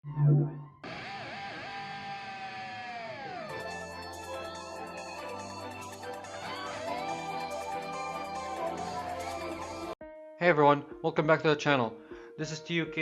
Hey everyone, welcome back to the channel. This is TUK.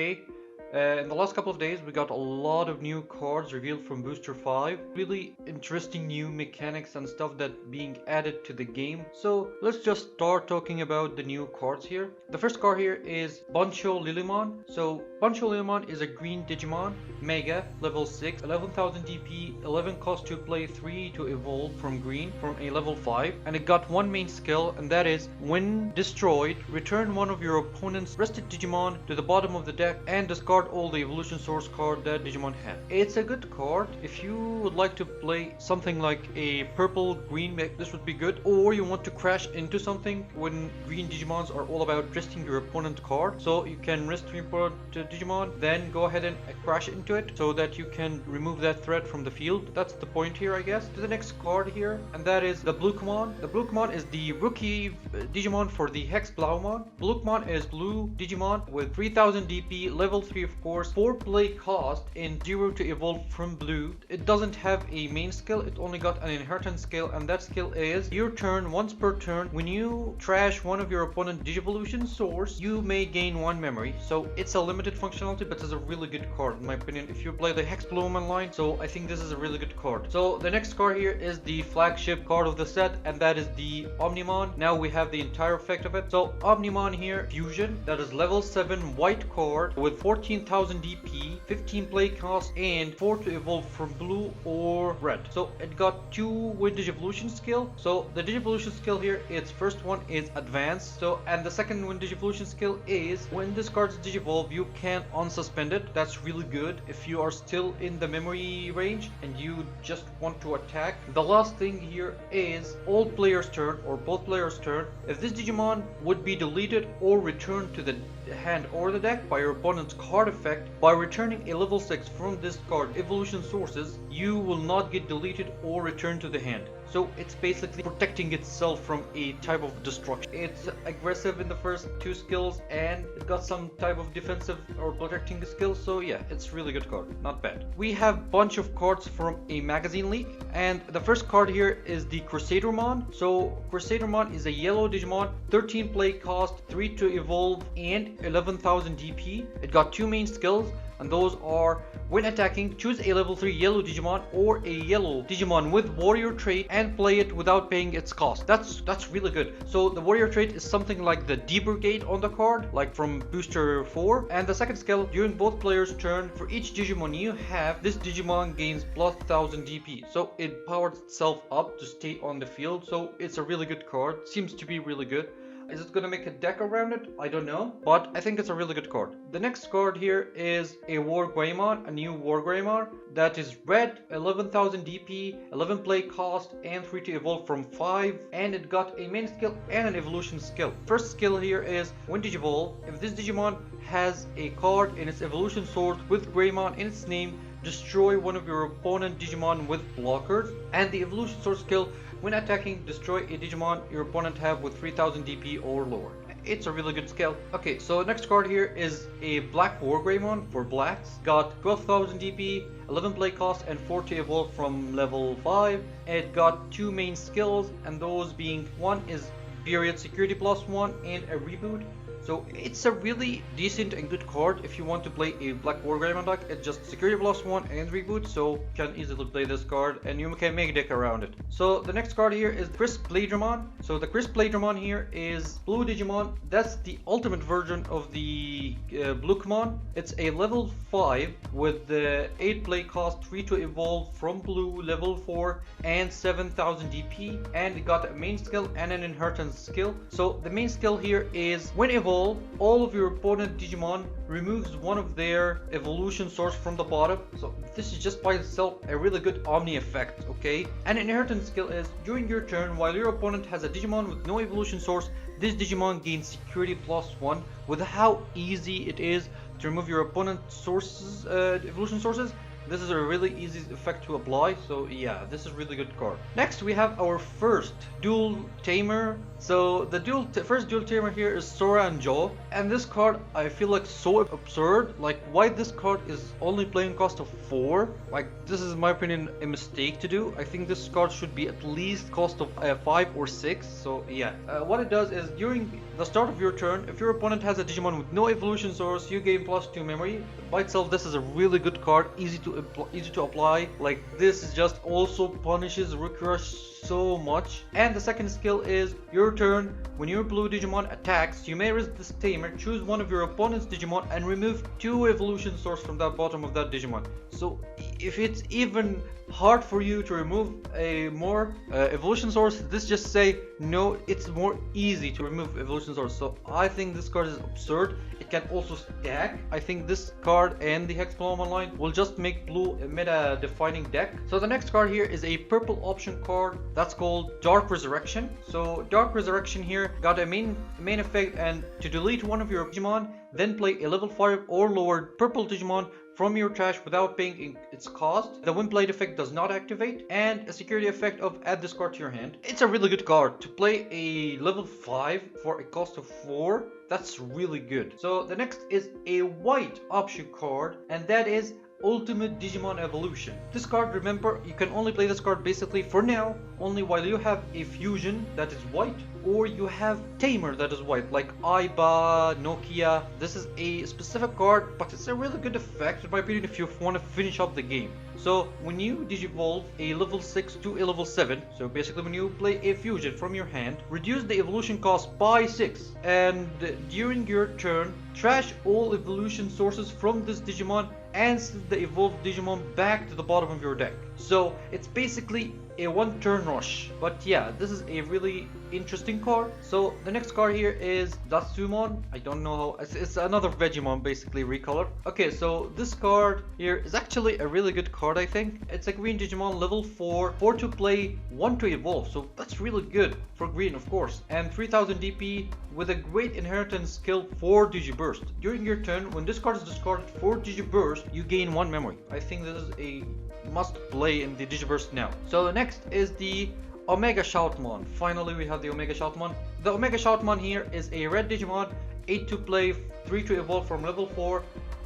In the last couple of days we got a lot of new cards revealed from Booster 5. Really interesting new mechanics and stuff that being added to the game. So let's just start talking about the new cards here. The first card here is Boncho Limon. So Boncho Limon is a green Digimon, Mega, level 6, 11,000 DP, 11 cost to play, 3 to evolve from green from a level 5. And it got one main skill, and that is when destroyed, return one of your opponent's rested Digimon to the bottom of the deck and discard all the evolution source card that Digimon had. It's a good card. If you would like to play something like a purple green mech, this would be good. Or you want to crash into something when green Digimons are all about resting your opponent card. So you can rest your opponent Digimon, then go ahead and crash into it so that you can remove that threat from the field. That's the point here, I guess. To the next card here, and that is the Bluemon. The Bluemon is the rookie Digimon for the Hex Blaumon. Bluemon is blue Digimon with 3000 DP, level 3 of course, 4 play cost, and 0 to evolve from blue. It doesn't have a main skill, it only got an inheritance skill, and that skill is your turn, once per turn, when you trash one of your opponent Digivolution source, you may gain 1 memory. So it's a limited functionality, but it's a really good card in my opinion if you play the Hex Blumen line. So I think this is a really good card. So the next card here is the flagship card of the set, and that is the Omnimon. Now we have the entire effect of it. So Omnimon here, Fusion, that is level 7 white card with 14,000 DP, 15 play cost, and 4 to evolve from blue or red. So it got 2 with Digivolution skill. So the Digivolution skill here, its first one is advanced. So and the second one Digivolution skill is when this card is Digivolve, you can unsuspend it. That's really good if you are still in the memory range and you just want to attack. The last thing here is all players' turn or both players' turn. If this Digimon would be deleted or returned to the hand or the deck by your opponent's card effect, by returning a level 6 from this card evolution sources, you will not get deleted or returned to the hand. So it's basically protecting itself from a type of destruction. It's aggressive in the first 2 skills and it got some type of defensive or protecting skills. So yeah, it's really good card, not bad. We have bunch of cards from a magazine leak, and the first card here is the Crusadermon. So Crusadermon is a yellow Digimon, 13 play cost, 3 to evolve, and 11,000 DP. It got 2 main skills, and those are when attacking, choose a level 3 yellow Digimon or a yellow Digimon with warrior trait and play it without paying its cost. That's really good. So the warrior trait is something like the D-Brigade on the card, like from Booster 4. And the second skill, during both players' turn, for each Digimon you have, this Digimon gains plus 1000 DP. So it powers itself up to stay on the field. So it's a really good card. Seems to be really good. Is it gonna make a deck around it? I don't know, but I think it's a really good card. The next card here is a War Greymon, a new War Greymon that is red, 11,000 DP, 11 play cost, and 3 to evolve from 5, and it got a main skill and an evolution skill. First skill here is when Digivolve, if this Digimon has a card in its evolution source with Greymon in its name, destroy one of your opponent Digimon with blockers. And the evolution source skill, when attacking, destroy a Digimon your opponent have with 3000 DP or lower. It's a really good skill. Okay, so next card here is a Black War Greymon for blacks. Got 12,000 DP, 11 play cost, and 4 to evolve from level 5. It got 2 main skills, and those being, one is period security +1 and a reboot. So it's a really decent and good card if you want to play a Black War Greymon deck. It's just security +1 and reboot, so you can easily play this card and you can make a deck around it. So the next card here is Crisp Bladramon. So the Crisp Bladramon here is blue Digimon. That's the ultimate version of the Bluemon. It's a level 5 with the 8 play cost, 3 to evolve from blue, level 4, and 7,000 DP, and it got a main skill and an inheritance skill. So the main skill here is when evolve, all of your opponent Digimon removes one of their evolution source from the bottom. So this is just by itself a really good Omni effect, okay? And an inheritance skill is during your turn, while your opponent has a Digimon with no evolution source, this Digimon gains security +1. With how easy it is to remove your opponent's sources, evolution sources, this is a really easy effect to apply. So yeah, this is really good card. Next we have our first dual Tamer So the first dual tamer here is Sora and Joe, and this card I feel like so absurd. Like why this card is only playing cost of 4? Like this is in my opinion a mistake to do. I think this card should be at least cost of 5 or 6. So yeah, what it does is during the start of your turn, if your opponent has a Digimon with no evolution source, you gain +2 memory. By itself, this is a really good card, easy to apply. Like this is just also punishes Rucrush so much. And the second skill is your turn. When your blue Digimon attacks, you may risk this tamer, choose one of your opponent's Digimon and remove 2 evolution source from the bottom of that Digimon. So if it's even hard for you to remove a more evolution source, this just say no, it's more easy to remove evolution source. So I think this card is absurd. It can also stack. I think this card and the Hexplum online will just make blue a meta defining deck. So the next card here is a purple option card that's called Dark Resurrection. So Dark Resurrection here got a main effect, and to delete one of your Digimon, then play a level 5 or lower purple Digimon from your trash without paying its cost. The win played effect does not activate, and a security effect of add this card to your hand. It's a really good card to play a level 5 for a cost of 4. That's really good. So the next is a white option card, and that is Ultimate Digimon Evolution. This card, remember, you can only play this card basically for now only while you have a fusion that is white, or you have tamer that is white, like Aiba, Nokia. This is a specific card, but it's a really good effect in my opinion if you want to finish up the game. So when you digivolve a level 6 to a level 7, so basically when you play a fusion from your hand, reduce the evolution cost by 6, and during your turn, trash all evolution sources from this Digimon and send the evolved Digimon back to the bottom of your deck. So it's basically a one turn rush. But yeah, this is a really interesting card. So the next card here is Datsumon. I don't know how, it's another Vegemon basically recolored. Okay, so this card here is actually a really good card, I think. It's a green Digimon level 4 to play, 1 to evolve. So that's really good for green, of course. And 3000 DP with a great inheritance skill for Digiburst. During your turn, when this card is discarded for Digiburst, you gain 1 memory. I think this is a must play in the Digiburst now. So the next is the Omega Shoutmon. Finally we have the Omega Shoutmon. The Omega Shoutmon here is a red Digimon, 8 to play, 3 to evolve from level 4,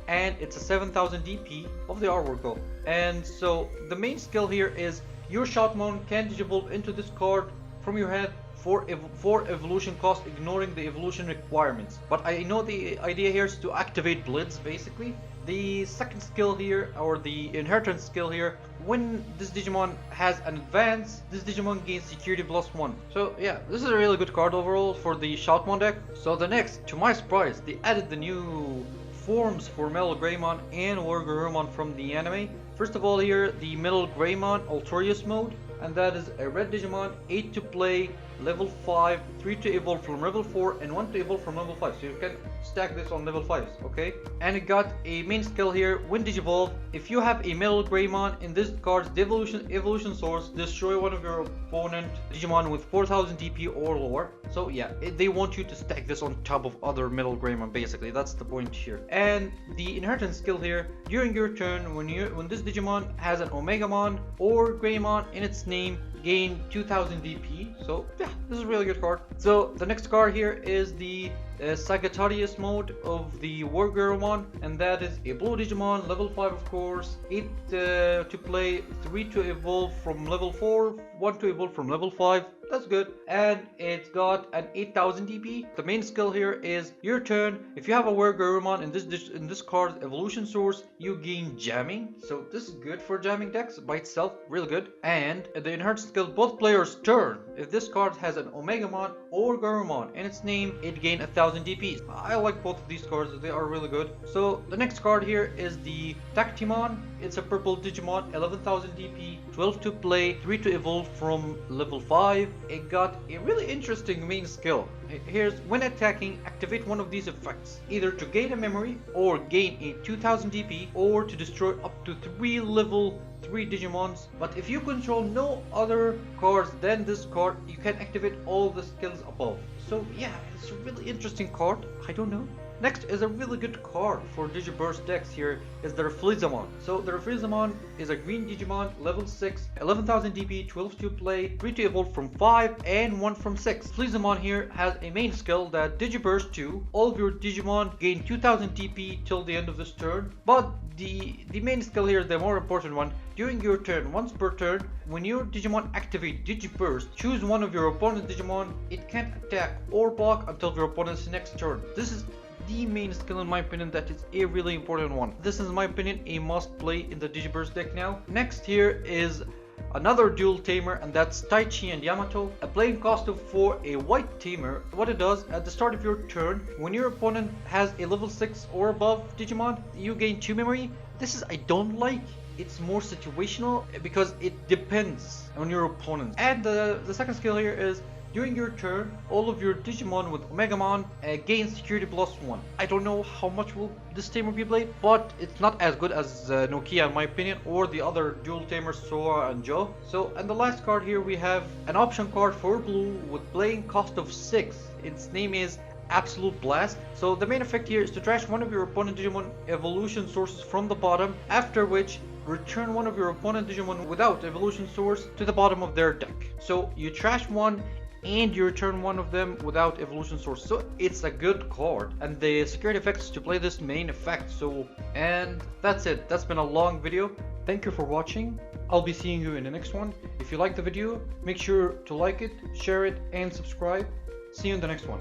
and it's a 7000 DP of the artwork though. And so the main skill here is your Shoutmon can digivolve into this card from your hand for evolution cost, ignoring the evolution requirements. But I know the idea here is to activate Blitz basically. The second skill here, or the inheritance skill here, when this Digimon has an advance, this Digimon gains security +1. So yeah, this is a really good card overall for the Shoutmon deck. So the next, to my surprise, they added the new forms for Metal Greymon and Wargurumon from the anime. First of all here, the Metal Greymon Altorius mode, and that is a red Digimon, 8 to play, level 5, 3 to evolve from level 4, and 1 to evolve from level 5. So you can stack this on level 5s, okay? And it got a main skill here, when digivolve, if you have a Metal Greymon in this card's evolution source, destroy one of your opponent Digimon with 4000 DP or lower. So yeah, they want you to stack this on top of other Metal Greymon basically, that's the point here. And the inheritance skill here, during your turn, when this Digimon has an Omegamon or Greymon in its name, gain 2000 DP. So yeah, this is a really good card. So the next card here is the Sagittarius mode of the Wargurumon, and that is a blue Digimon, level 5 of course, 8 to play, 3 to evolve from level 4, 1 to evolve from level 5. That's good. And it's got an 8000 DP. The main skill here is your turn. If you have a Wargurumon in this card's evolution source, you gain jamming. So this is good for jamming decks by itself, really good. And the inheritance skill, both players' turn. If this card has an Omegamon or Garurumon in its name, it gains 1000 DP. I like both of these cards, they are really good. So the next card here is the Tactimon. It's a purple Digimon, 11,000 DP, 12 to play, 3 to evolve from level 5. It got a really interesting main skill. Here's, when attacking, activate one of these effects, either to gain a memory or gain a 2000 DP, or to destroy up to 3 level 3 Digimons. But if you control no other cards than this card, you can activate all the skills above. So yeah, it's a really interesting card. I don't know, Next is a really good card for Digiburst decks here is the Reflizamon. So the Reflizamon is a green Digimon, level 6, 11,000 DP, 12 to play, 3 to evolve from 5 and 1 from 6. Reflizamon here has a main skill that Digiburst 2, all of your Digimon gain 2000 DP till the end of this turn, but the main skill here, the more important one, during your turn, once per turn, when your Digimon activate Digiburst, choose one of your opponent's Digimon. It can't attack or block until your opponent's next turn. This is the main skill in my opinion, that is a really important one. This is in my opinion a must play in the Digiburst deck now. Next here is another dual tamer, and that's Tai Chi and Yamato. A playing cost of 4, a white tamer. What it does, at the start of your turn, when your opponent has a level 6 or above Digimon, you gain 2 memory. This is I don't like. It's more situational because it depends on your opponent. And the second skill here is during your turn, all of your Digimon with Omegamon gain security +1. I don't know how much will this tamer be played, but it's not as good as Nokia in my opinion, or the other dual tamers Sora and Joe. So, and the last card here we have an option card for blue with playing cost of 6. Its name is Absolute Blast. So the main effect here is to trash one of your opponent Digimon evolution sources from the bottom, after which return one of your opponent Digimon without evolution source to the bottom of their deck. So you trash one and you return one of them without evolution source. So it's a good card, and the security effects to play this main effect. So, and that's it. That's been a long video. Thank you for watching. I'll be seeing you in the next one. If you like the video, make sure to like it, share it, and subscribe. See you in the next one.